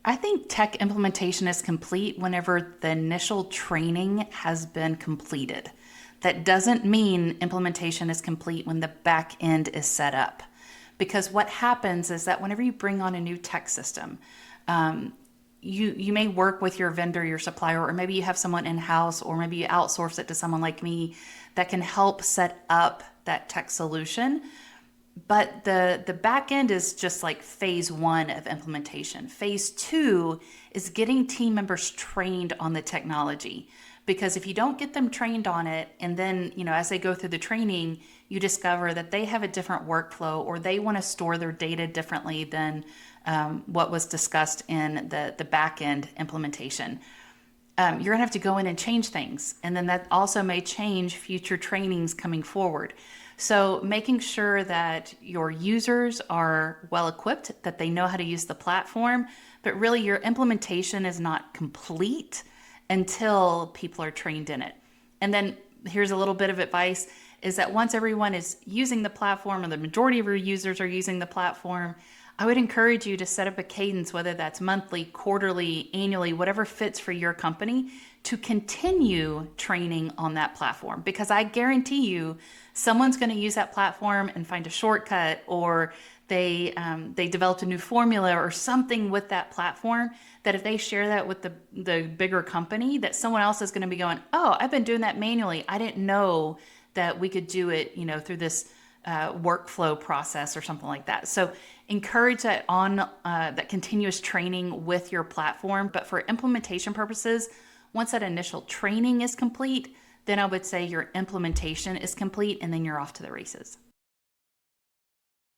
I think tech implementation is complete whenever the initial training has been completed. That doesn't mean implementation is complete when the back end is set up. Because what happens is that whenever you bring on a new tech system, you may work with your vendor, your supplier, or maybe you have someone in-house, or maybe you outsource it to someone like me that can help set up that tech solution. But the back end is just like phase one of implementation. Phase two is getting team members trained on the technology. Because if you don't get them trained on it, and then, as they go through the training, you discover that they have a different workflow or they want to store their data differently than what was discussed in the back end implementation. You're going to have to go in and change things. And then that also may change future trainings coming forward. So making sure that your users are well equipped, that they know how to use the platform, but really your implementation is not complete until people are trained in it. And then here's a little bit of advice is that once everyone is using the platform or the majority of your users are using the platform, I would encourage you to set up a cadence, whether that's monthly, quarterly, annually, whatever fits for your company, to continue training on that platform. Because I guarantee you, someone's going to use that platform and find a shortcut, or they developed a new formula or something with that platform that if they share that with the bigger company, that someone else is going to be going, oh, I've been doing that manually. I didn't know that we could do it, through this workflow process or something like that. So encourage that that continuous training with your platform. But for implementation purposes, once that initial training is complete, then I would say your implementation is complete and then you're off to the races.